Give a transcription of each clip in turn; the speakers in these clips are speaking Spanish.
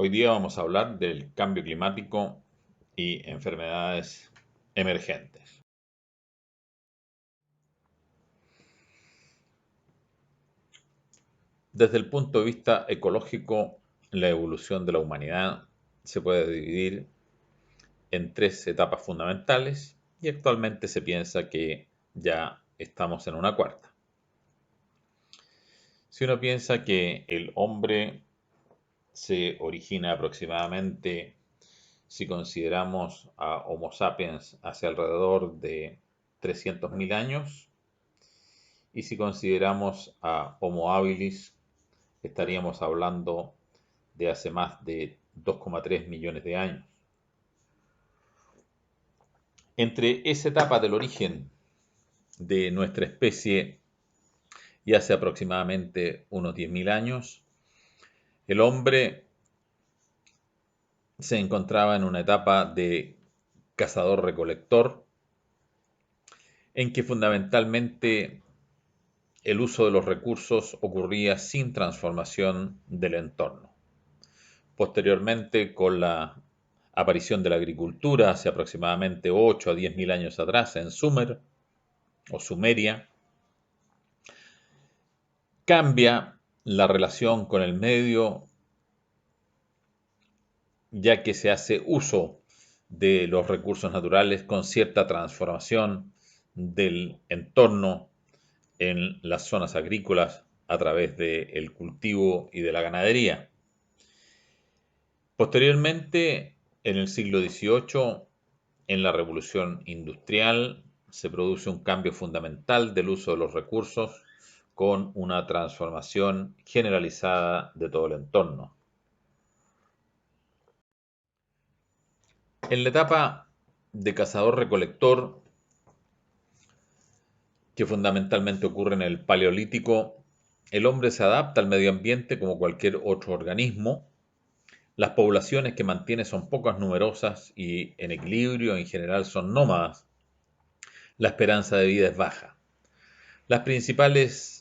Hoy día vamos a hablar del cambio climático y enfermedades emergentes. Desde el punto de vista ecológico, la evolución de la humanidad se puede dividir en tres etapas fundamentales y actualmente se piensa que ya estamos en una cuarta. Si uno piensa que el hombre se origina aproximadamente, si consideramos a Homo sapiens, hacia alrededor de 300.000 años, y si consideramos a Homo habilis, estaríamos hablando de hace más de 2,3 millones de años. Entre esa etapa del origen de nuestra especie y hace aproximadamente unos 10.000 años, el hombre se encontraba en una etapa de cazador-recolector, en que fundamentalmente el uso de los recursos ocurría sin transformación del entorno. Posteriormente, con la aparición de la agricultura, hace aproximadamente 8 a 10.000 años atrás, en Sumer o Sumeria, cambia la relación con el medio, ya que se hace uso de los recursos naturales con cierta transformación del entorno en las zonas agrícolas a través del cultivo y de la ganadería. Posteriormente, en el siglo XVIII, en la Revolución Industrial, se produce un cambio fundamental del uso de los recursos con una transformación generalizada de todo el entorno. En la etapa de cazador-recolector, que fundamentalmente ocurre en el Paleolítico, el hombre se adapta al medio ambiente como cualquier otro organismo. Las poblaciones que mantiene son pocas, numerosas y en equilibrio, en general son nómadas. La esperanza de vida es baja. Las principales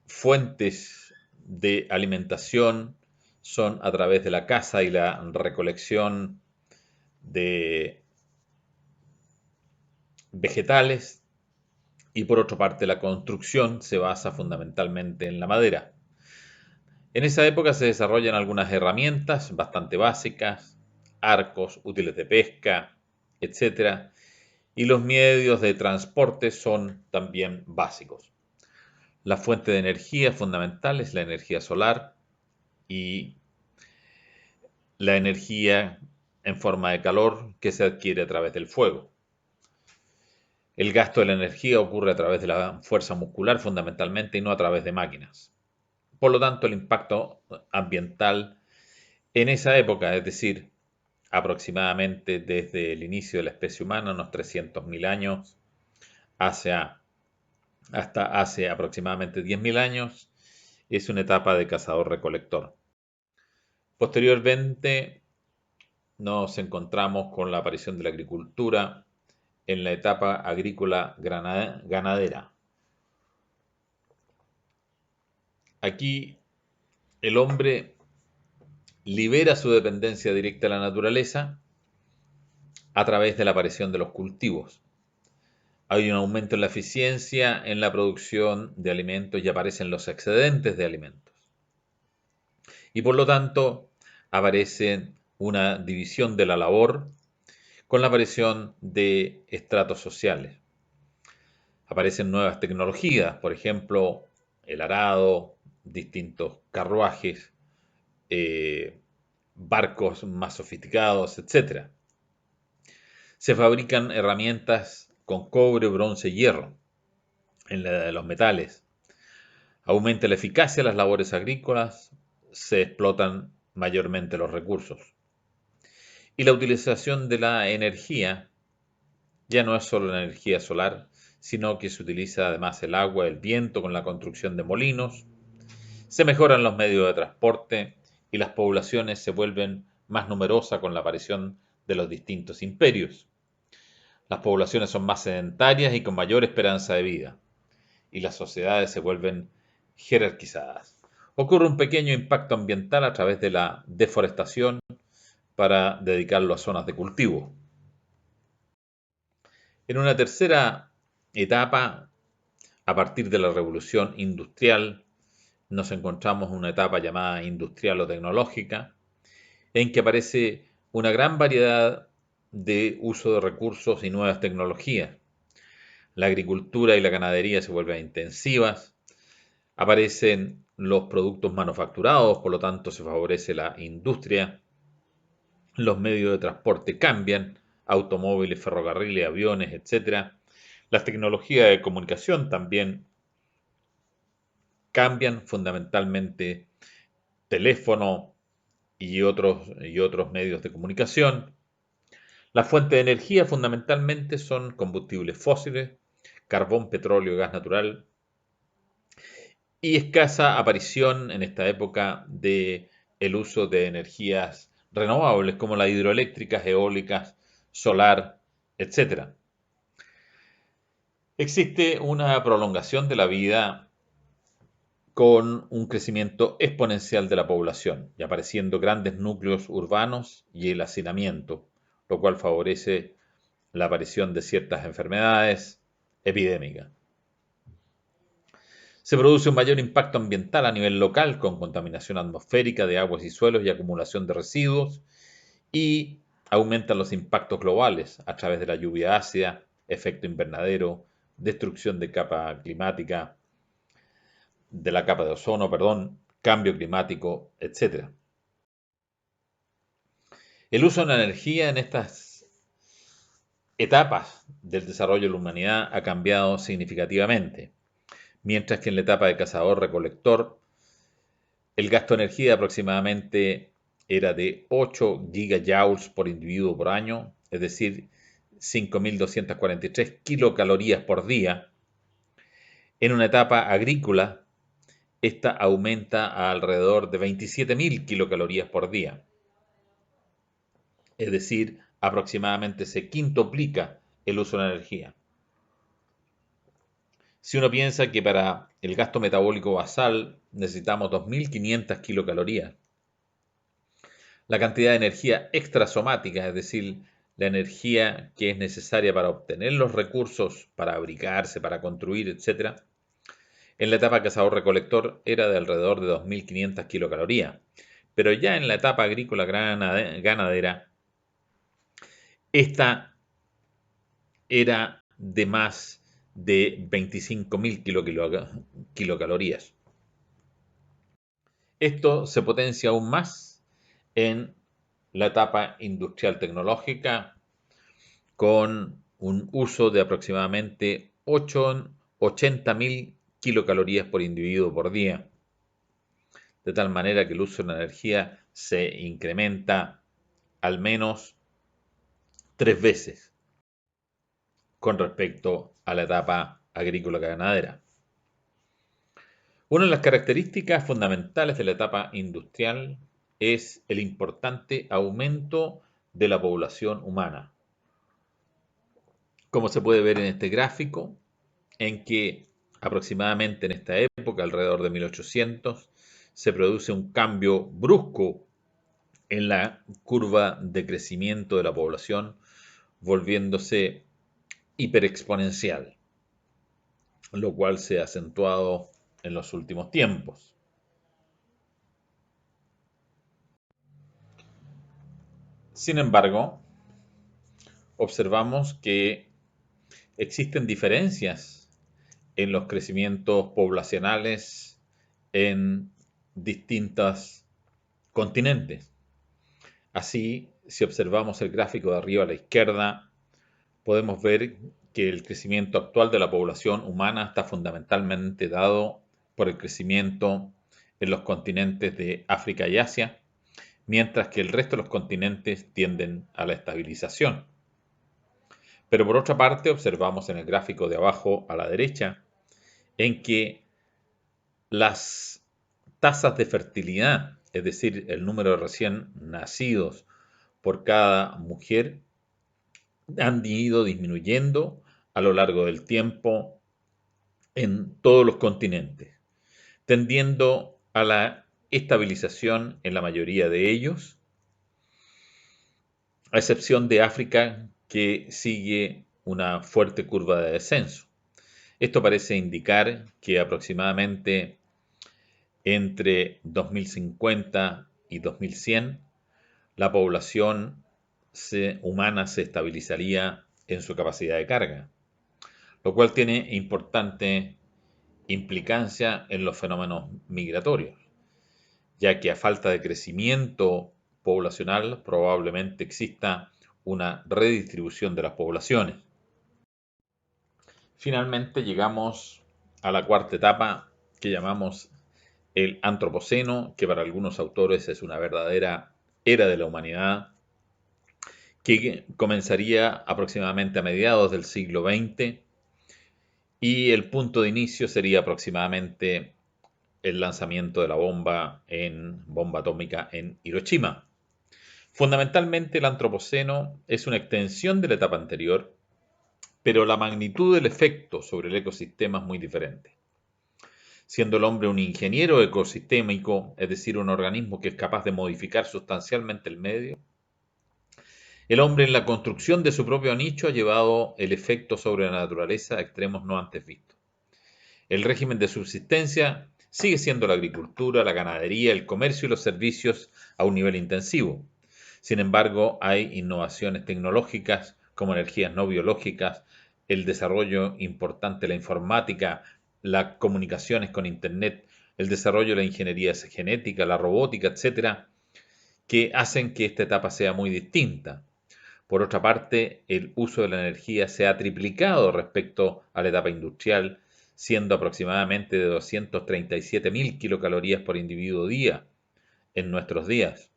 fuentes de alimentación son a través de la caza y la recolección de vegetales, y por otra parte la construcción se basa fundamentalmente en la madera. En esa época se desarrollan algunas herramientas bastante básicas, arcos, útiles de pesca, etcétera, y los medios de transporte son también básicos. La fuente de energía fundamental es la energía solar y la energía en forma de calor que se adquiere a través del fuego. El gasto de la energía ocurre a través de la fuerza muscular fundamentalmente y no a través de máquinas. Por lo tanto, el impacto ambiental en esa época, es decir, aproximadamente desde el inicio de la especie humana, unos 300.000 años, hasta hace aproximadamente 10.000 años, es una etapa de cazador-recolector. Posteriormente nos encontramos con la aparición de la agricultura en la etapa agrícola ganadera. Aquí el hombre libera su dependencia directa de la naturaleza a través de la aparición de los cultivos. Hay un aumento en la eficiencia en la producción de alimentos y aparecen los excedentes de alimentos. Y por lo tanto aparece una división de la labor con la aparición de estratos sociales. Aparecen nuevas tecnologías, por ejemplo, el arado, distintos carruajes, barcos más sofisticados, etc. Se fabrican herramientas con cobre, bronce y hierro en la de los metales. Aumenta la eficacia de las labores agrícolas, se explotan mayormente los recursos. Y la utilización de la energía ya no es solo la energía solar, sino que se utiliza además el agua, el viento con la construcción de molinos, se mejoran los medios de transporte y las poblaciones se vuelven más numerosas con la aparición de los distintos imperios. Las poblaciones son más sedentarias y con mayor esperanza de vida, y las sociedades se vuelven jerarquizadas. Ocurre un pequeño impacto ambiental a través de la deforestación para dedicarlo a zonas de cultivo. En una tercera etapa, a partir de la revolución industrial, nos encontramos en una etapa llamada industrial o tecnológica, en que aparece una gran variedad de uso de recursos y nuevas tecnologías. La agricultura y la ganadería se vuelven intensivas, aparecen los productos manufacturados, por lo tanto se favorece la industria, los medios de transporte cambian, automóviles, ferrocarriles, aviones, etcétera. Las tecnologías de comunicación también cambian, fundamentalmente teléfono y otros medios de comunicación. Las fuentes de energía fundamentalmente son combustibles fósiles, carbón, petróleo, gas natural y escasa aparición en esta época de el uso de energías renovables como las hidroeléctricas, eólicas, solar, etcétera. Existe una prolongación de la vida con un crecimiento exponencial de la población y apareciendo grandes núcleos urbanos y el hacinamiento, lo cual favorece la aparición de ciertas enfermedades epidémicas. Se produce un mayor impacto ambiental a nivel local con contaminación atmosférica de aguas y suelos y acumulación de residuos y aumentan los impactos globales a través de la lluvia ácida, efecto invernadero, destrucción de la capa de ozono, perdón, cambio climático, etc. El uso de la energía en estas etapas del desarrollo de la humanidad ha cambiado significativamente. Mientras que en la etapa de cazador-recolector el gasto de energía aproximadamente era de 8 gigajoules por individuo por año, es decir, 5.243 kilocalorías por día. En una etapa agrícola, esta aumenta a alrededor de 27.000 kilocalorías por día, es decir, aproximadamente se quintuplica el uso de la energía. Si uno piensa que para el gasto metabólico basal necesitamos 2.500 kilocalorías, la cantidad de energía extrasomática, es decir, la energía que es necesaria para obtener los recursos, para abrigarse, para construir, etc., en la etapa cazador-recolector era de alrededor de 2.500 kilocalorías. Pero ya en la etapa agrícola ganadera, esta era de más de 25.000 kilocalorías. Esto se potencia aún más en la etapa industrial tecnológica con un uso de aproximadamente 80.000 kilocalorías por individuo por día, de tal manera que el uso de la energía se incrementa al menos 3 veces con respecto a la etapa agrícola ganadera. Una de las características fundamentales de la etapa industrial es el importante aumento de la población humana, como se puede ver en este gráfico, en que aproximadamente en esta época, alrededor de 1800, se produce un cambio brusco en la curva de crecimiento de la población, volviéndose hiperexponencial, lo cual se ha acentuado en los últimos tiempos. Sin embargo, observamos que existen diferencias en los crecimientos poblacionales en distintos continentes. Así, si observamos el gráfico de arriba a la izquierda, podemos ver que el crecimiento actual de la población humana está fundamentalmente dado por el crecimiento en los continentes de África y Asia, mientras que el resto de los continentes tienden a la estabilización. Pero por otra parte, observamos en el gráfico de abajo a la derecha, en que las tasas de fertilidad, es decir, el número de recién nacidos por cada mujer, han ido disminuyendo a lo largo del tiempo en todos los continentes, tendiendo a la estabilización en la mayoría de ellos, a excepción de África, que sigue una fuerte curva de descenso. Esto parece indicar que aproximadamente entre 2050 y 2100 la población humana se estabilizaría en su capacidad de carga, lo cual tiene importante implicancia en los fenómenos migratorios, ya que a falta de crecimiento poblacional probablemente exista una redistribución de las poblaciones. Finalmente llegamos a la cuarta etapa que llamamos el Antropoceno, que para algunos autores es una verdadera era de la humanidad, que comenzaría aproximadamente a mediados del siglo XX y el punto de inicio sería aproximadamente el lanzamiento de la bomba atómica en Hiroshima. Fundamentalmente el Antropoceno es una extensión de la etapa anterior, pero la magnitud del efecto sobre el ecosistema es muy diferente. Siendo el hombre un ingeniero ecosistémico, es decir, un organismo que es capaz de modificar sustancialmente el medio, el hombre en la construcción de su propio nicho ha llevado el efecto sobre la naturaleza a extremos no antes vistos. El régimen de subsistencia sigue siendo la agricultura, la ganadería, el comercio y los servicios a un nivel intensivo. Sin embargo, hay innovaciones tecnológicas como energías no biológicas, el desarrollo importante de la informática, las comunicaciones con Internet, el desarrollo de la ingeniería genética, la robótica, etcétera, que hacen que esta etapa sea muy distinta. Por otra parte, el uso de la energía se ha triplicado respecto a la etapa industrial, siendo aproximadamente de 237.000 kilocalorías por individuo día en nuestros días.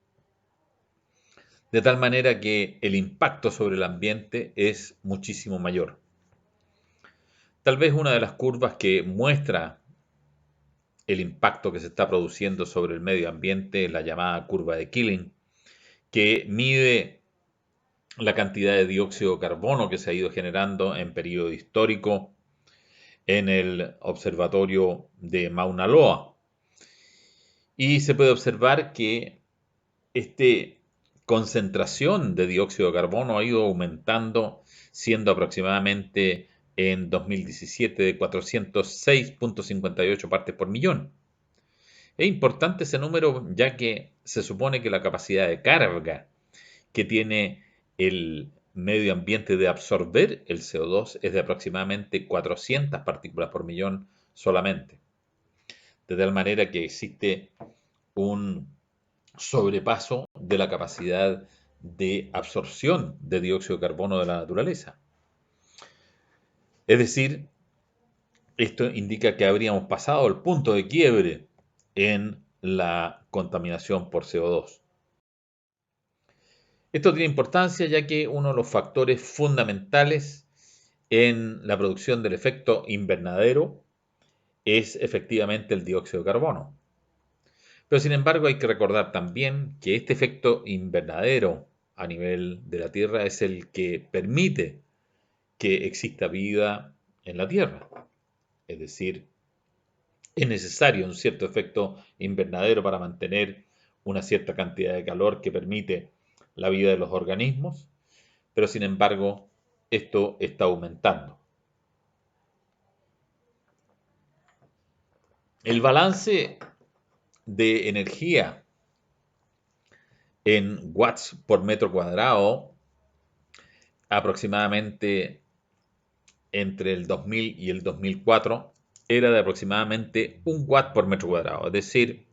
De tal manera que el impacto sobre el ambiente es muchísimo mayor. Tal vez una de las curvas que muestra el impacto que se está produciendo sobre el medio ambiente es la llamada curva de Killing, que mide la cantidad de dióxido de carbono que se ha ido generando en periodo histórico en el observatorio de Mauna Loa. Y se puede observar que esta concentración de dióxido de carbono ha ido aumentando, siendo aproximadamente en 2017 de 406.58 partes por millón. Es importante ese número ya que se supone que la capacidad de carga que tiene el medio ambiente de absorber el CO2 es de aproximadamente 400 partículas por millón solamente. De tal manera que existe un sobrepaso de la capacidad de absorción de dióxido de carbono de la naturaleza. Es decir, esto indica que habríamos pasado el punto de quiebre en la contaminación por CO2. Esto tiene importancia ya que uno de los factores fundamentales en la producción del efecto invernadero es efectivamente el dióxido de carbono. Pero sin embargo hay que recordar también que este efecto invernadero a nivel de la Tierra es el que permite que exista vida en la Tierra. Es decir, es necesario un cierto efecto invernadero para mantener una cierta cantidad de calor que permite la vida de los organismos, pero sin embargo esto está aumentando. El balance de energía en watts por metro cuadrado aproximadamente entre el 2000 y el 2004 era de aproximadamente 1 watt por metro cuadrado, es decir,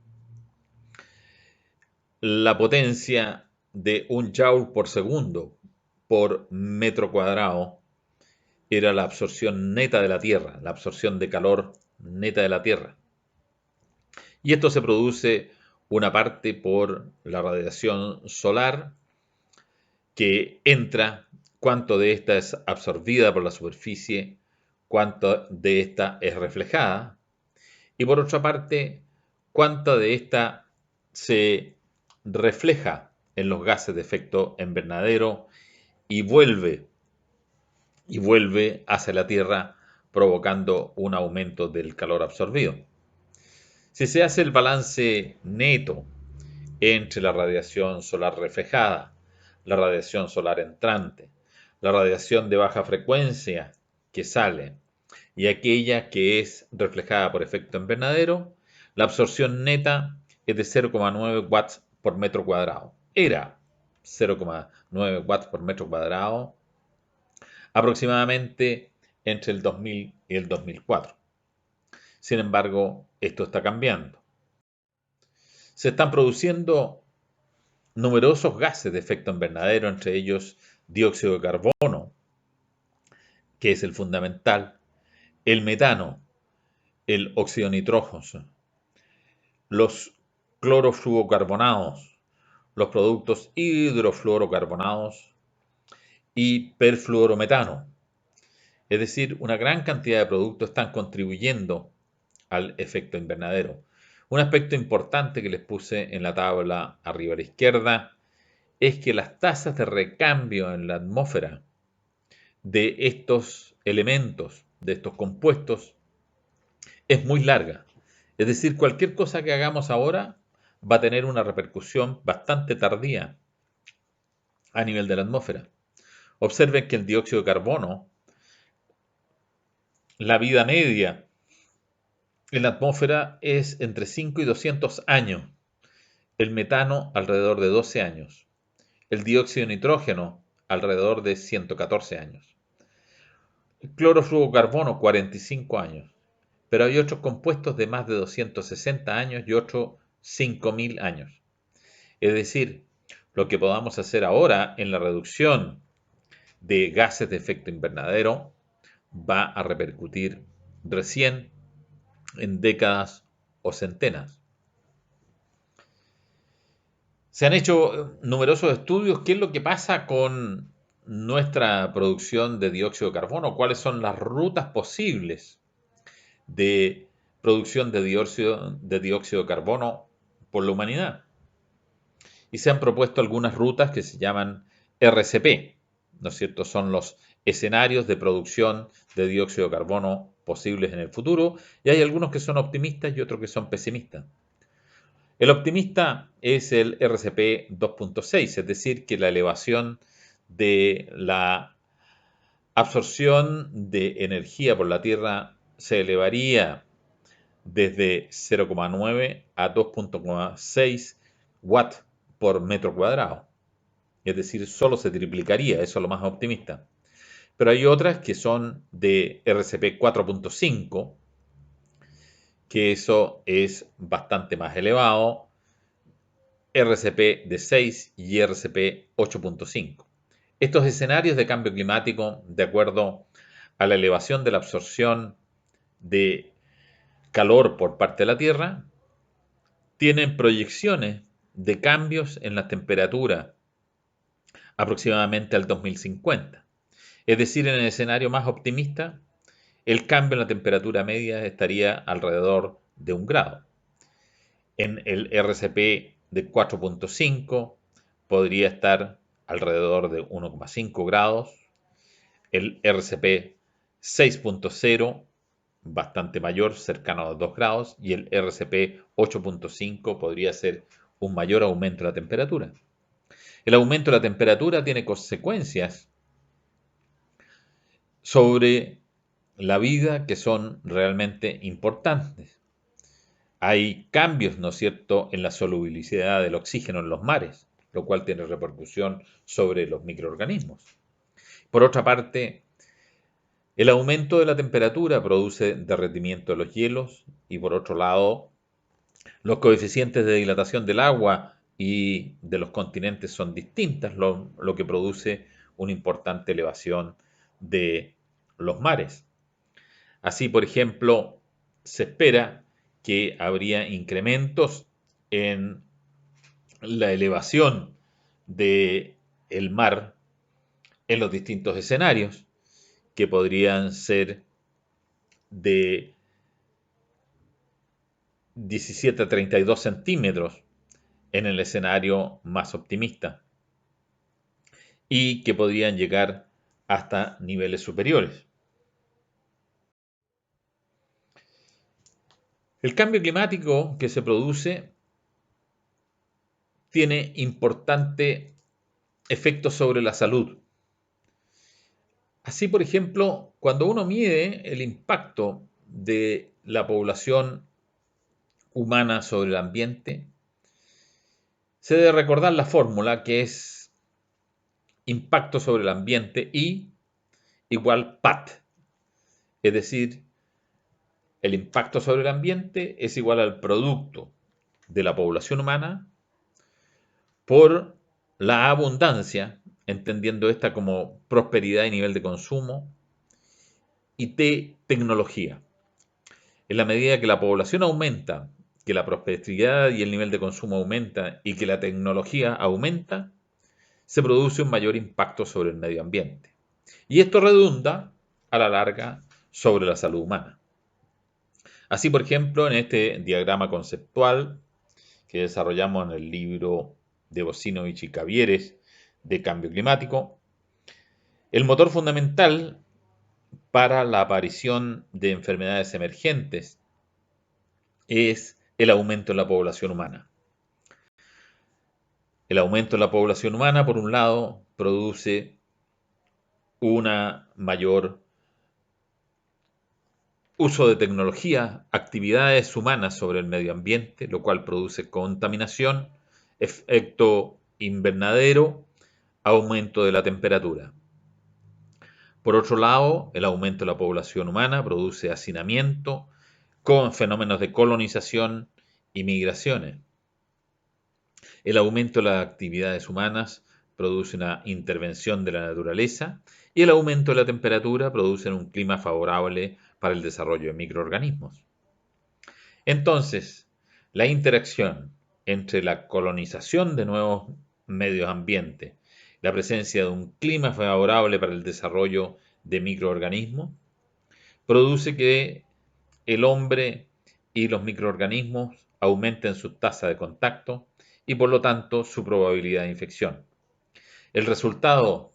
la potencia de 1 joule por segundo por metro cuadrado era la absorción neta de la Tierra, la absorción de calor neta de la Tierra. Y esto se produce una parte por la radiación solar que entra, cuánto de esta es absorbida por la superficie, cuánto de esta es reflejada, y por otra parte, cuánta de esta se refleja en los gases de efecto invernadero y vuelve hacia la Tierra provocando un aumento del calor absorbido. Si se hace el balance neto entre la radiación solar reflejada, la radiación solar entrante, la radiación de baja frecuencia que sale y aquella que es reflejada por efecto invernadero, la absorción neta es de 0,9 watts por metro cuadrado. Era 0,9 watts por metro cuadrado aproximadamente entre el 2000 y el 2004. Sin embargo, esto está cambiando. Se están produciendo numerosos gases de efecto invernadero, entre ellos dióxido de carbono, que es el fundamental, el metano, el óxido nitrógeno, los clorofluorocarbonados, los productos hidrofluorocarbonados y perfluorometano. Es decir, una gran cantidad de productos están contribuyendo al efecto invernadero. Un aspecto importante que les puse en la tabla arriba a la izquierda es que las tasas de recambio en la atmósfera de estos elementos, de estos compuestos, es muy larga. Es decir, cualquier cosa que hagamos ahora va a tener una repercusión bastante tardía a nivel de la atmósfera. Observen que el dióxido de carbono, la vida media en la atmósfera es entre 5 y 200 años. El metano alrededor de 12 años. El dióxido de nitrógeno alrededor de 114 años. El clorofluorocarbono 45 años. Pero hay otros compuestos de más de 260 años y otros 5000 años. Es decir, lo que podamos hacer ahora en la reducción de gases de efecto invernadero va a repercutir recién en décadas o centenas. Se han hecho numerosos estudios. ¿Qué es lo que pasa con nuestra producción de dióxido de carbono? ¿Cuáles son las rutas posibles de producción de dióxido de carbono por la humanidad? Y se han propuesto algunas rutas que se llaman RCP, ¿no es cierto? Son los escenarios de producción de dióxido de carbono posibles en el futuro, y hay algunos que son optimistas y otros que son pesimistas. El optimista es el RCP 2.6, es decir, que la elevación de la absorción de energía por la Tierra se elevaría desde 0,9 a 2.6 watts por metro cuadrado. Es decir, solo se triplicaría, eso es lo más optimista. Pero hay otras que son de RCP 4.5, que eso es bastante más elevado, RCP de 6 y RCP 8.5. Estos escenarios de cambio climático, de acuerdo a la elevación de la absorción de calor por parte de la Tierra, tienen proyecciones de cambios en la temperatura aproximadamente al 2050. Es decir, en el escenario más optimista, el cambio en la temperatura media estaría alrededor de 1 grado. En el RCP de 4.5 podría estar alrededor de 1,5 grados. El RCP 6.0 bastante mayor, cercano a 2 grados, y el RCP 8.5 podría ser un mayor aumento de la temperatura. El aumento de la temperatura tiene consecuencias sobre la vida que son realmente importantes. Hay cambios, ¿no es cierto?, en la solubilidad del oxígeno en los mares, lo cual tiene repercusión sobre los microorganismos. Por otra parte, el aumento de la temperatura produce derretimiento de los hielos y por otro lado, los coeficientes de dilatación del agua y de los continentes son distintas, lo que produce una importante elevación de los mares. Así, por ejemplo, se espera que habría incrementos en la elevación del mar en los distintos escenarios, que podrían ser de 17 a 32 centímetros en el escenario más optimista y que podrían llegar hasta niveles superiores. El cambio climático que se produce tiene importante efectos sobre la salud. Así, por ejemplo, cuando uno mide el impacto de la población humana sobre el ambiente, se debe recordar la fórmula que es impacto sobre el ambiente I igual PAT, es decir, el impacto sobre el ambiente es igual al producto de la población humana por la abundancia, entendiendo esta como prosperidad y nivel de consumo, y T, tecnología. En la medida que la población aumenta, que la prosperidad y el nivel de consumo aumenta y que la tecnología aumenta, se produce un mayor impacto sobre el medio ambiente. Y esto redunda, a la larga, sobre la salud humana. Así, por ejemplo, en este diagrama conceptual que desarrollamos en el libro de Bocinovich y Cavieres de Cambio Climático, el motor fundamental para la aparición de enfermedades emergentes es el aumento de la población humana. El aumento de la población humana, por un lado, produce una mayor uso de tecnología, actividades humanas sobre el medio ambiente, lo cual produce contaminación, efecto invernadero, aumento de la temperatura. Por otro lado, el aumento de la población humana produce hacinamiento con fenómenos de colonización y migraciones. El aumento de las actividades humanas produce una intervención de la naturaleza y el aumento de la temperatura produce un clima favorable para el desarrollo de microorganismos. Entonces, la interacción entre la colonización de nuevos medios ambientes, la presencia de un clima favorable para el desarrollo de microorganismos, produce que el hombre y los microorganismos aumenten su tasa de contacto y por lo tanto su probabilidad de infección. El resultado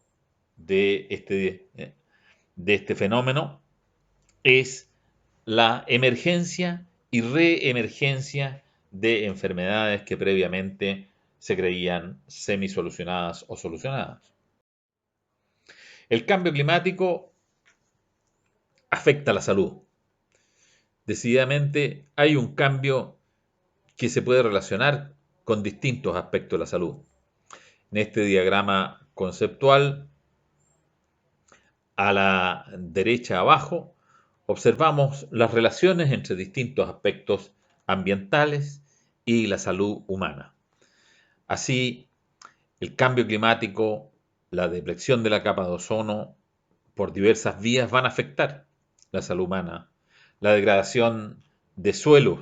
de este fenómeno es la emergencia y reemergencia de enfermedades que previamente se creían semisolucionadas o solucionadas. El cambio climático afecta la salud. Decididamente hay un cambio que se puede relacionar con distintos aspectos de la salud. En este diagrama conceptual, a la derecha abajo, observamos las relaciones entre distintos aspectos ambientales y la salud humana. Así, el cambio climático, la depresión de la capa de ozono, por diversas vías van a afectar la salud humana. La degradación de suelos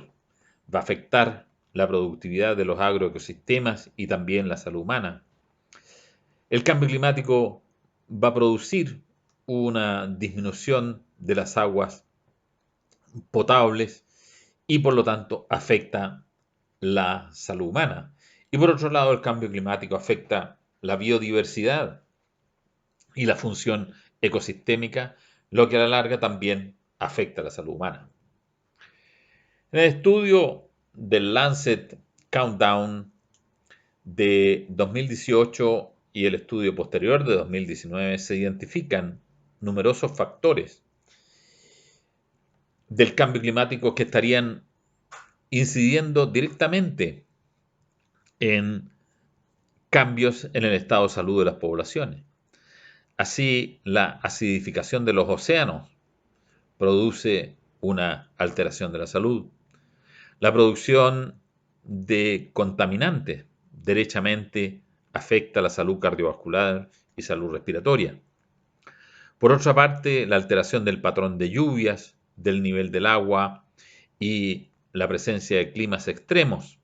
va a afectar la productividad de los agroecosistemas y también la salud humana. El cambio climático va a producir una disminución de las aguas potables y por lo tanto afecta la salud humana. Y por otro lado, el cambio climático afecta la biodiversidad y la función ecosistémica, lo que a la larga también afecta a la salud humana. En el estudio del Lancet Countdown de 2018 y el estudio posterior de 2019 se identifican numerosos factores del cambio climático que estarían incidiendo directamente en cambios en el estado de salud de las poblaciones. Así, la acidificación de los océanos produce una alteración de la salud. La producción de contaminantes derechamente afecta la salud cardiovascular y salud respiratoria. Por otra parte, la alteración del patrón de lluvias, del nivel del agua y la presencia de climas extremos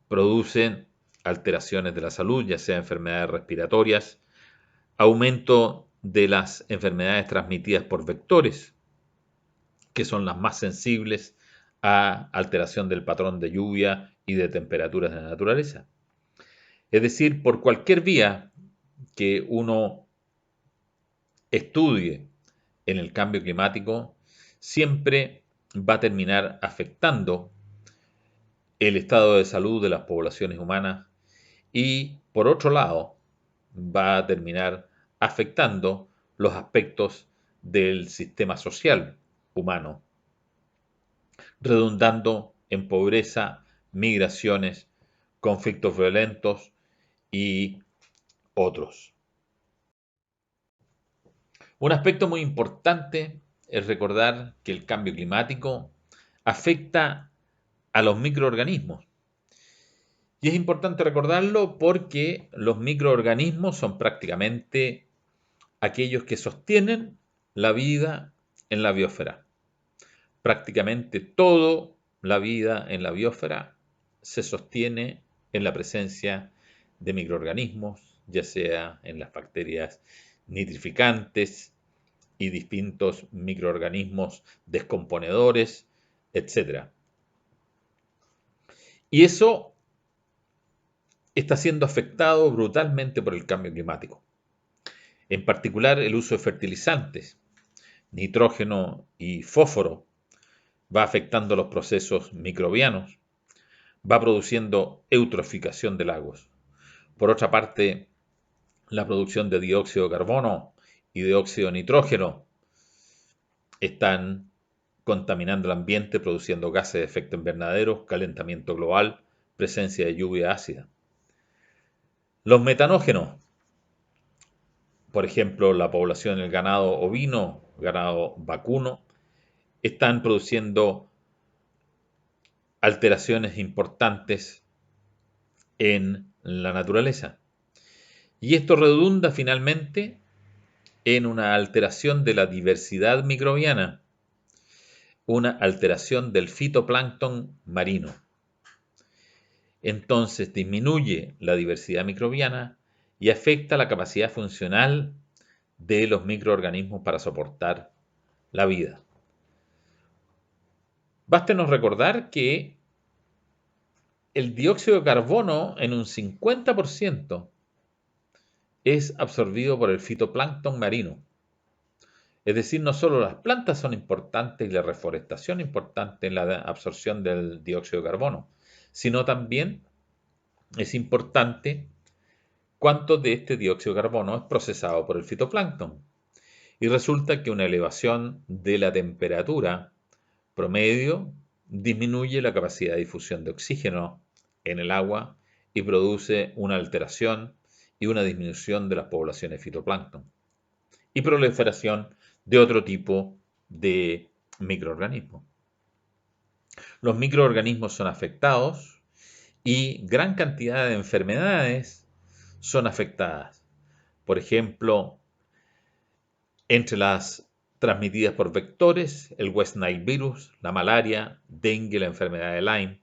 producen alteraciones de la salud, ya sea enfermedades respiratorias, aumento de las enfermedades transmitidas por vectores, que son las más sensibles a alteración del patrón de lluvia y de temperaturas de la naturaleza. Es decir, por cualquier vía que uno estudie en el cambio climático, siempre va a terminar afectando el estado de salud de las poblaciones humanas y, por otro lado, va a terminar afectando los aspectos del sistema social humano, redundando en pobreza, migraciones, conflictos violentos y otros. Un aspecto muy importante es recordar que el cambio climático afecta a los microorganismos. Y es importante recordarlo porque los microorganismos son prácticamente aquellos que sostienen la vida en la biosfera. Prácticamente toda la vida en la biosfera se sostiene en la presencia de microorganismos, ya sea en las bacterias nitrificantes y distintos microorganismos descomponedores, etc. Y eso está siendo afectado brutalmente por el cambio climático. En particular, el uso de fertilizantes, nitrógeno y fósforo, va afectando los procesos microbianos, va produciendo eutroficación de lagos. Por otra parte, la producción de dióxido de carbono y dióxido de nitrógeno están contaminando el ambiente, produciendo gases de efecto invernadero, calentamiento global, presencia de lluvia ácida. Los metanógenos, por ejemplo, la población del ganado ovino, ganado vacuno, están produciendo alteraciones importantes en la naturaleza. Y esto redunda finalmente en una alteración de la diversidad microbiana, una alteración del fitoplancton marino. Entonces disminuye la diversidad microbiana y afecta la capacidad funcional de los microorganismos para soportar la vida. Bástenos recordar que el dióxido de carbono en un 50% es absorbido por el fitoplancton marino. Es decir, no solo las plantas son importantes y la reforestación importante en la absorción del dióxido de carbono, sino también es importante cuánto de este dióxido de carbono es procesado por el fitoplancton. Y resulta que una elevación de la temperatura promedio disminuye la capacidad de difusión de oxígeno en el agua y produce una alteración y una disminución de las poblaciones de fitoplancton y proliferación de otro tipo de microorganismos. Los microorganismos son afectados y gran cantidad de enfermedades son afectadas. Por ejemplo, entre las transmitidas por vectores, el West Nile virus, la malaria, dengue, la enfermedad de Lyme.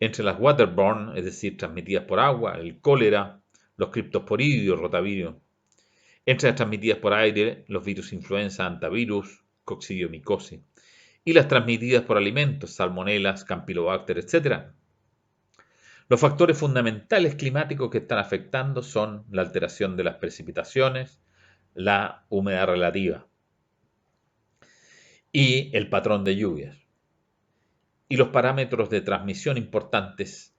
Entre las waterborne, es decir, transmitidas por agua, el cólera, los criptosporidios, rotavirus. Entre las transmitidas por aire, los virus influenza, hantavirus, coccidiomicosis. Y las transmitidas por alimentos, salmonelas, campylobacter, etc. Los factores fundamentales climáticos que están afectando son la alteración de las precipitaciones, la humedad relativa y el patrón de lluvias. Y los parámetros de transmisión importantes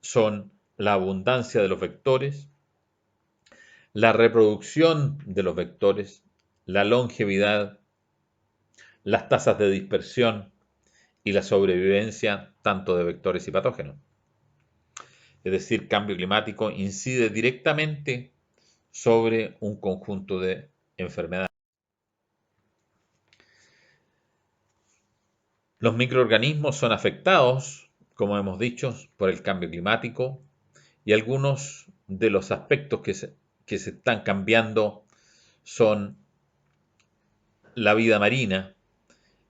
son la abundancia de los vectores, la reproducción de los vectores, la longevidad, las tasas de dispersión y la sobrevivencia tanto de vectores y patógenos. Es decir, cambio climático incide directamente sobre un conjunto de enfermedades. Los microorganismos son afectados, como hemos dicho, por el cambio climático y algunos de los aspectos que se están cambiando son la vida marina,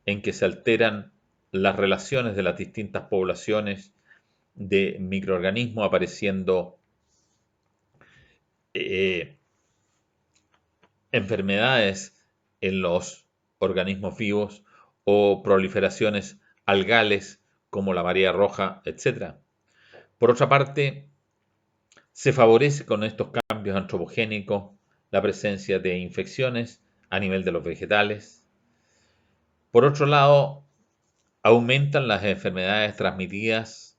en que se alteran las relaciones de las distintas poblaciones de microorganismos, apareciendo eh, enfermedades en los organismos vivos o proliferaciones algales como la marea roja, etc. Por otra parte, se favorece con estos cambios antropogénicos la presencia de infecciones a nivel de los vegetales. Por otro lado, aumentan las enfermedades transmitidas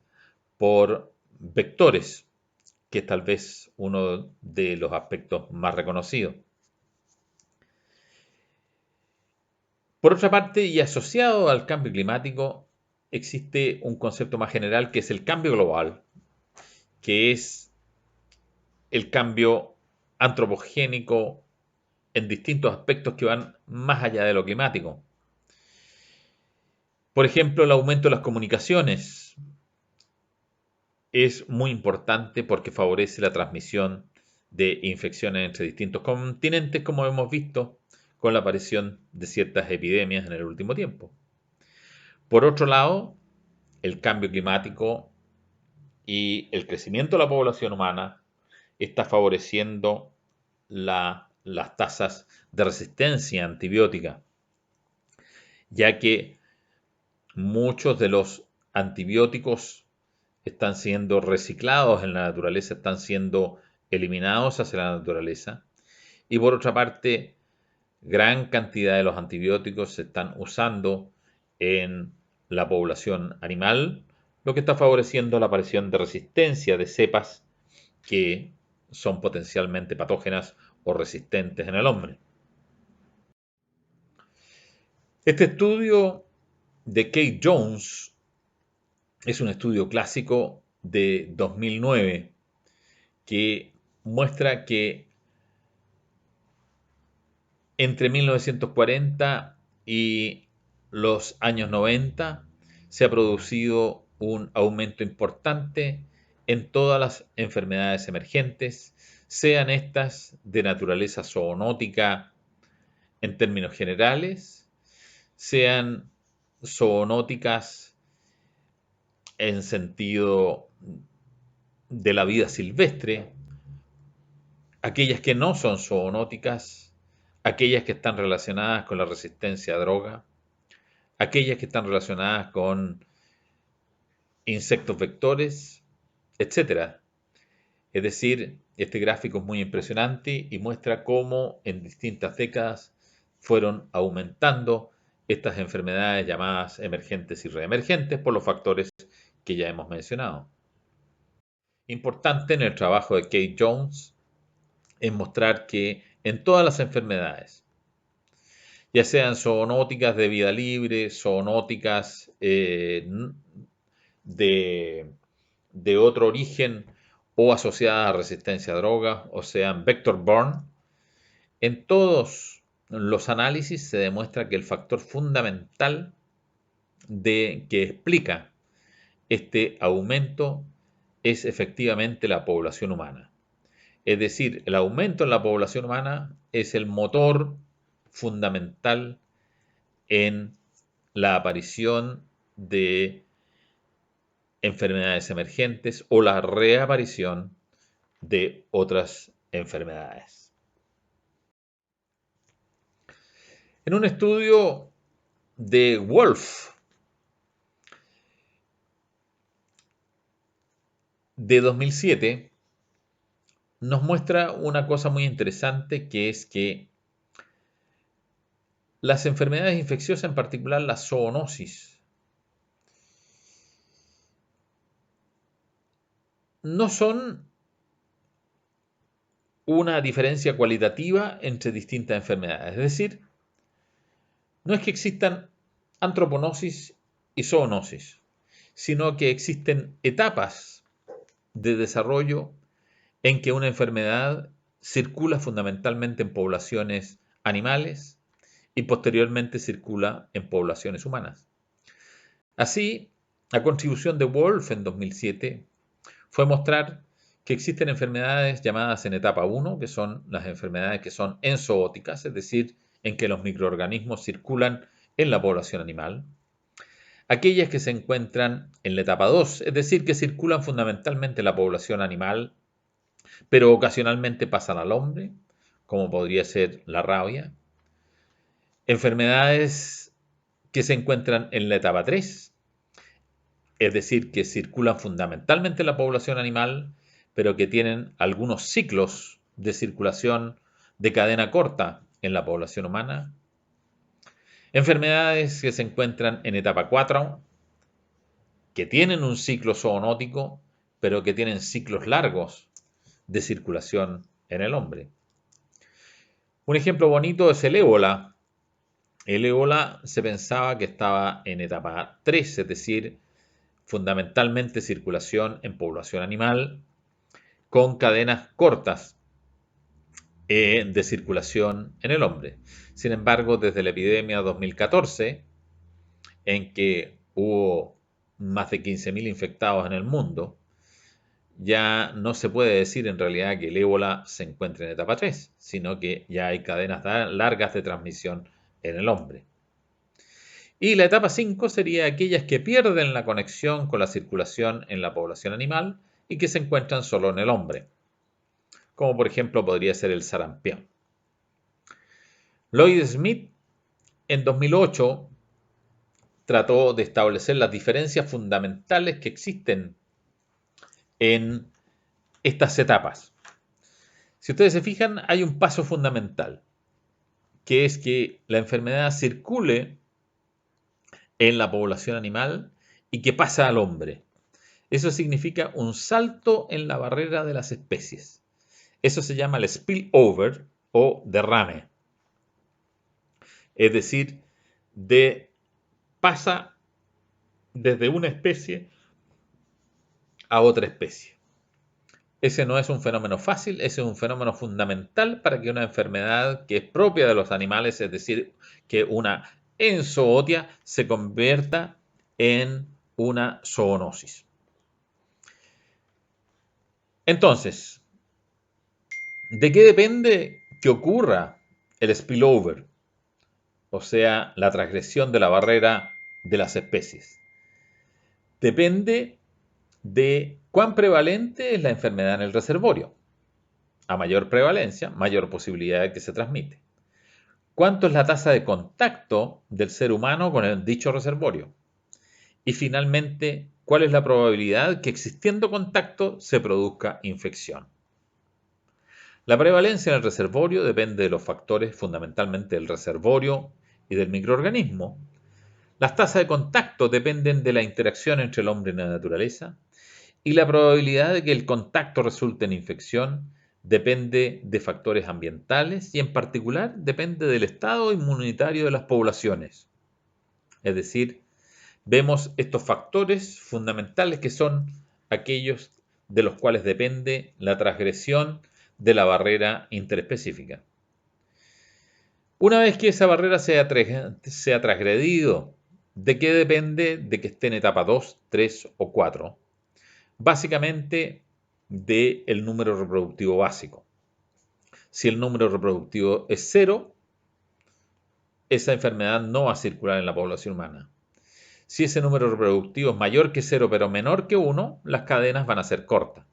por vectores, que es tal vez uno de los aspectos más reconocidos. Por otra parte, y asociado al cambio climático, existe un concepto más general que es el cambio global, que es el cambio antropogénico en distintos aspectos que van más allá de lo climático. Por ejemplo, el aumento de las comunicaciones es muy importante porque favorece la transmisión de infecciones entre distintos continentes, como hemos visto con la aparición de ciertas epidemias en el último tiempo. Por otro lado, el cambio climático y el crecimiento de la población humana está favoreciendo las tasas de resistencia antibiótica, ya que muchos de los antibióticos están siendo reciclados en la naturaleza, están siendo eliminados hacia la naturaleza. Y por otra parte, gran cantidad de los antibióticos se están usando en la población animal, lo que está favoreciendo la aparición de resistencia de cepas que son potencialmente patógenas o resistentes en el hombre. Este estudio de Kate Jones es un estudio clásico de 2009 que muestra que entre 1940 y los años 90 se ha producido un aumento importante en todas las enfermedades emergentes, sean estas de naturaleza zoonótica en términos generales, sean zoonóticas en sentido de la vida silvestre, aquellas que no son zoonóticas, aquellas que están relacionadas con la resistencia a droga, aquellas que están relacionadas con insectos vectores, etcétera. Es decir, este gráfico es muy impresionante y muestra cómo en distintas décadas fueron aumentando estas enfermedades llamadas emergentes y reemergentes por los factores que ya hemos mencionado. Importante en el trabajo de Kate Jones es mostrar que en todas las enfermedades, ya sean zoonóticas de vida libre, zoonóticas de, de otro origen o asociadas a resistencia a drogas, o sean vector-borne, en todos los análisis se demuestra que el factor fundamental que explica este aumento es efectivamente la población humana. Es decir, el aumento en la población humana es el motor fundamental en la aparición de enfermedades emergentes o la reaparición de otras enfermedades. En un estudio de Wolf de 2007, nos muestra una cosa muy interesante, que es que las enfermedades infecciosas, en particular la zoonosis, no son una diferencia cualitativa entre distintas enfermedades. Es decir, no es que existan antroponosis y zoonosis, sino que existen etapas de desarrollo en que una enfermedad circula fundamentalmente en poblaciones animales y posteriormente circula en poblaciones humanas. Así, la contribución de Wolf en 2007 fue mostrar que existen enfermedades llamadas en etapa 1, que son las enfermedades que son enzoóticas, es decir, en que los microorganismos circulan en la población animal. Aquellas que se encuentran en la etapa 2, es decir, que circulan fundamentalmente en la población animal, pero ocasionalmente pasan al hombre, como podría ser la rabia. Enfermedades que se encuentran en la etapa 3, es decir, que circulan fundamentalmente en la población animal, pero que tienen algunos ciclos de circulación de cadena corta en la población humana. Enfermedades que se encuentran en etapa 4, que tienen un ciclo zoonótico, pero que tienen ciclos largos de circulación en el hombre. Un ejemplo bonito es el ébola. El ébola se pensaba que estaba en etapa 3, es decir, fundamentalmente circulación en población animal, con cadenas cortas de circulación en el hombre. Sin embargo, desde la epidemia 2014, en que hubo más de 15.000 infectados en el mundo, ya no se puede decir en realidad que el ébola se encuentre en etapa 3, sino que ya hay cadenas largas de transmisión en el hombre. Y la etapa 5 sería aquellas que pierden la conexión con la circulación en la población animal y que se encuentran solo en el hombre, como por ejemplo podría ser el sarampión. Lloyd Smith en 2008 trató de establecer las diferencias fundamentales que existen en estas etapas. Si ustedes se fijan, hay un paso fundamental, que es que la enfermedad circule en la población animal y que pasa al hombre. Eso significa un salto en la barrera de las especies. Eso se llama el spillover o derrame. Es decir, pasa desde una especie a otra especie. Ese no es un fenómeno fácil, ese es un fenómeno fundamental para que una enfermedad que es propia de los animales, es decir, que una enzootia se convierta en una zoonosis. Entonces, ¿de qué depende que ocurra el spillover? O sea, la transgresión de la barrera de las especies. Depende de cuán prevalente es la enfermedad en el reservorio. A mayor prevalencia, mayor posibilidad de que se transmite. ¿Cuánto es la tasa de contacto del ser humano con el dicho reservorio? Y finalmente, ¿cuál es la probabilidad que existiendo contacto se produzca infección? La prevalencia en el reservorio depende de los factores fundamentalmente del reservorio y del microorganismo. Las tasas de contacto dependen de la interacción entre el hombre y la naturaleza, y la probabilidad de que el contacto resulte en infección depende de factores ambientales y en particular depende del estado inmunitario de las poblaciones. Es decir, vemos estos factores fundamentales que son aquellos de los cuales depende la transgresión de la barrera interespecífica. Una vez que esa barrera se ha transgredido, ¿de qué depende de que esté en etapa 2, 3 o 4? Básicamente del número reproductivo básico. Si el número reproductivo es 0, esa enfermedad no va a circular en la población humana. Si ese número reproductivo es mayor que 0 pero menor que 1, las cadenas van a ser cortas.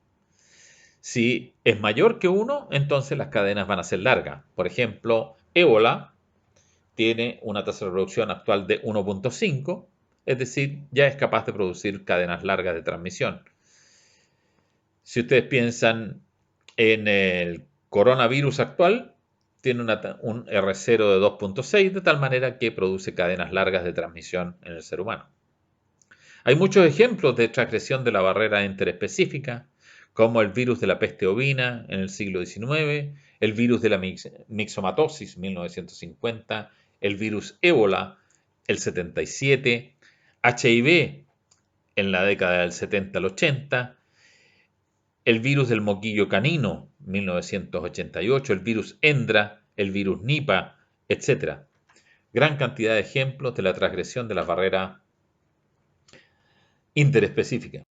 Si es mayor que 1, entonces las cadenas van a ser largas. Por ejemplo, ébola tiene una tasa de reproducción actual de 1.5, es decir, ya es capaz de producir cadenas largas de transmisión. Si ustedes piensan en el coronavirus actual, tiene un R0 de 2.6, de tal manera que produce cadenas largas de transmisión en el ser humano. Hay muchos ejemplos de transgresión de la barrera interespecífica, como el virus de la peste ovina en el siglo XIX, el virus de la mixomatosis 1950, el virus ébola el 77, HIV en la década del 70 al 80, el virus del moquillo canino 1988, el virus Endra, el virus Nipah, etc. Gran cantidad de ejemplos de la transgresión de la barrera interespecífica.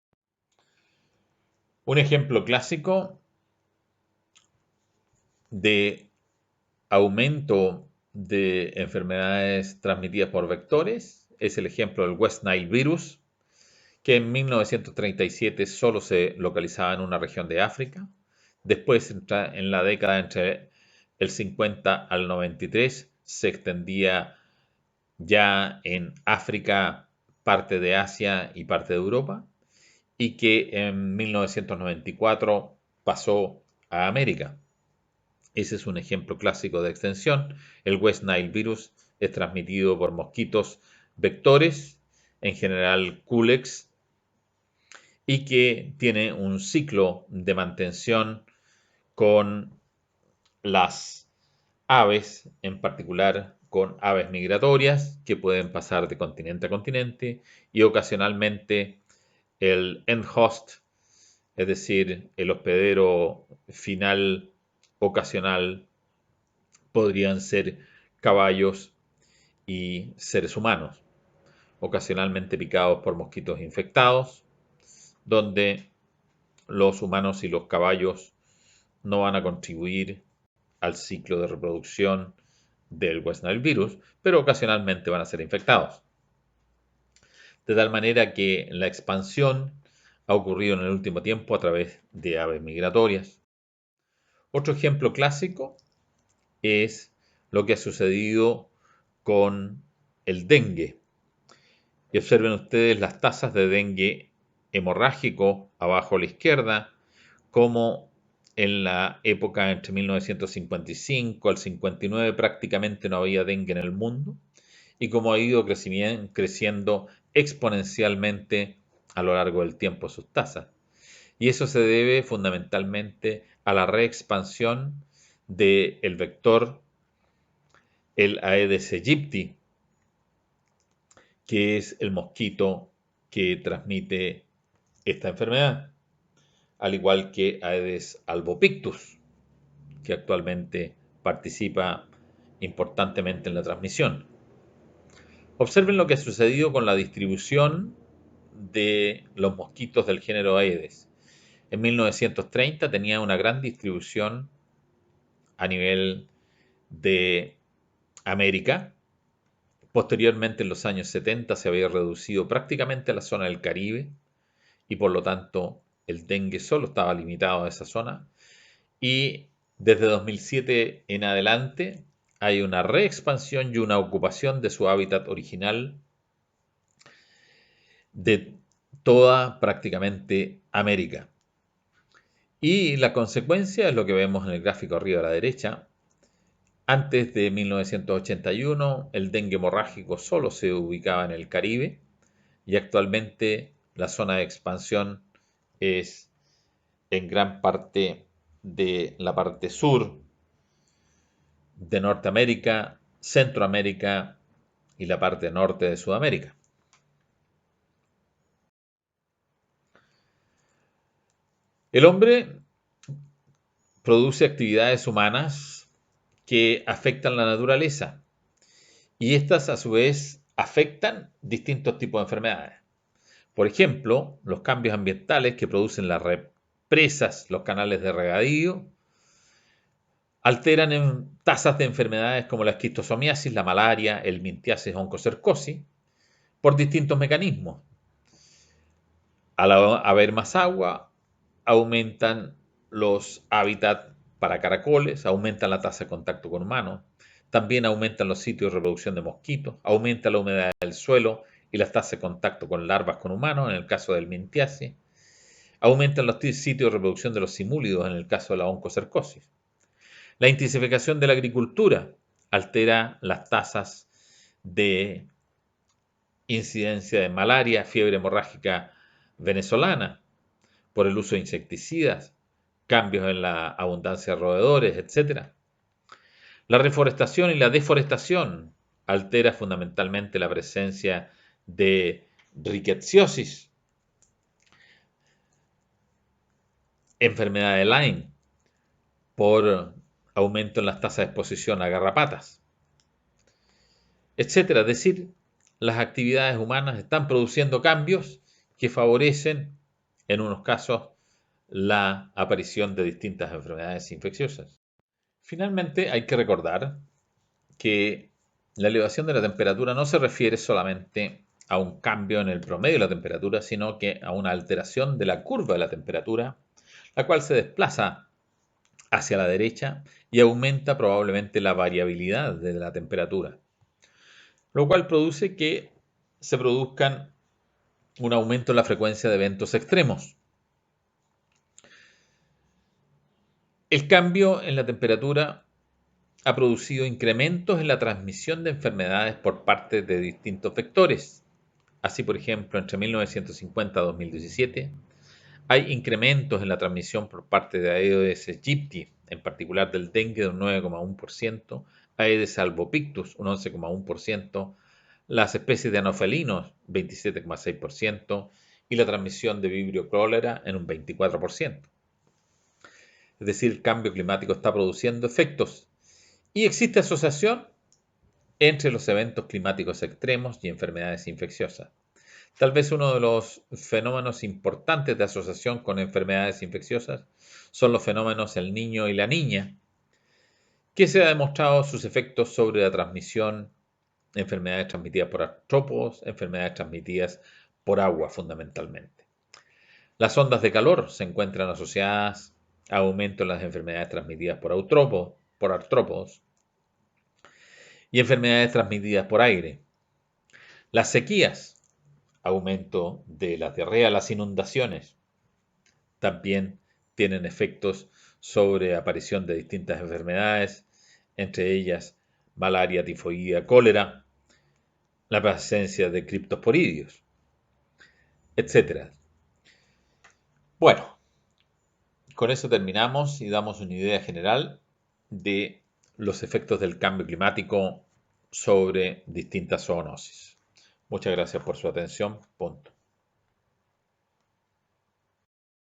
Un ejemplo clásico de aumento de enfermedades transmitidas por vectores es el ejemplo del West Nile virus, que en 1937 solo se localizaba en una región de África. Después, en la década entre el 50 al 93, se extendía ya en África, parte de Asia y parte de Europa, y que en 1994 pasó a América. Ese es un ejemplo clásico de extensión, el West Nile virus es transmitido por mosquitos vectores, en general Culex, y que tiene un ciclo de mantención con las aves, en particular con aves migratorias que pueden pasar de continente a continente, y ocasionalmente el end host, es decir, el hospedero final ocasional, podrían ser caballos y seres humanos, ocasionalmente picados por mosquitos infectados, donde los humanos y los caballos no van a contribuir al ciclo de reproducción del West Nile virus, pero ocasionalmente van a ser infectados. De tal manera que la expansión ha ocurrido en el último tiempo a través de aves migratorias. Otro ejemplo clásico es lo que ha sucedido con el dengue. Y observen ustedes las tasas de dengue hemorrágico abajo a la izquierda, como en la época entre 1955 al 59 prácticamente no había dengue en el mundo, y como ha ido creciendo exponencialmente a lo largo del tiempo sus tasas. Y eso se debe fundamentalmente a la reexpansión del vector, el Aedes aegypti, que es el mosquito que transmite esta enfermedad, al igual que Aedes albopictus, que actualmente participa importantemente en la transmisión. Observen lo que ha sucedido con la distribución de los mosquitos del género Aedes. En 1930 tenía una gran distribución a nivel de América. Posteriormente, en los años 70, se había reducido prácticamente a la zona del Caribe y por lo tanto el dengue solo estaba limitado a esa zona. Y desde 2007 en adelante hay una reexpansión y una ocupación de su hábitat original de toda prácticamente América. Y la consecuencia es lo que vemos en el gráfico arriba a la derecha. Antes de 1981, el dengue hemorrágico solo se ubicaba en el Caribe y actualmente la zona de expansión es en gran parte de la parte sur de Norteamérica, Centroamérica y la parte norte de Sudamérica. El hombre produce actividades humanas que afectan la naturaleza y estas a su vez afectan distintos tipos de enfermedades. Por ejemplo, los cambios ambientales que producen las represas, los canales de regadío, alteran en tasas de enfermedades como la esquistosomiasis, la malaria, el mintiasis o oncocercosis por distintos mecanismos. Al haber más agua, aumentan los hábitats para caracoles, aumentan la tasa de contacto con humanos, también aumentan los sitios de reproducción de mosquitos, aumenta la humedad del suelo y las tasas de contacto con larvas con humanos, en el caso del mintiasis, aumentan los sitios de reproducción de los simúlidos, en el caso de la oncocercosis. La intensificación de la agricultura altera las tasas de incidencia de malaria, fiebre hemorrágica venezolana, por el uso de insecticidas, cambios en la abundancia de roedores, etc. La reforestación y la deforestación altera fundamentalmente la presencia de rickettsiosis, enfermedad de Lyme, por aumento en las tasas de exposición a garrapatas, etc. Es decir, las actividades humanas están produciendo cambios que favorecen, en unos casos, la aparición de distintas enfermedades infecciosas. Finalmente, hay que recordar que la elevación de la temperatura no se refiere solamente a un cambio en el promedio de la temperatura, sino que a una alteración de la curva de la temperatura, la cual se desplaza hacia la derecha y aumenta probablemente la variabilidad de la temperatura, lo cual produce que se produzcan un aumento en la frecuencia de eventos extremos. El cambio en la temperatura ha producido incrementos en la transmisión de enfermedades por parte de distintos vectores. Así, por ejemplo, entre 1950 y 2017 hay incrementos en la transmisión por parte de Aedes aegypti, en particular del dengue de un 9,1%, Aedes albopictus un 11,1%, las especies de anofelinos 27,6% y la transmisión de vibrio cólera en un 24%. Es decir, el cambio climático está produciendo efectos y existe asociación entre los eventos climáticos extremos y enfermedades infecciosas. Tal vez uno de los fenómenos importantes de asociación con enfermedades infecciosas son los fenómenos el niño y la niña, que se ha demostrado sus efectos sobre la transmisión, enfermedades transmitidas por artrópodos, enfermedades transmitidas por agua fundamentalmente. Las ondas de calor se encuentran asociadas a aumento en las enfermedades transmitidas por artrópodos y enfermedades transmitidas por aire. Las sequías, aumento de la diarrea, las inundaciones, también tienen efectos sobre aparición de distintas enfermedades, entre ellas malaria, tifoidea, cólera, la presencia de criptosporidios, etc. Bueno, con eso terminamos y damos una idea general de los efectos del cambio climático sobre distintas zoonosis. Muchas gracias por su atención. Punto.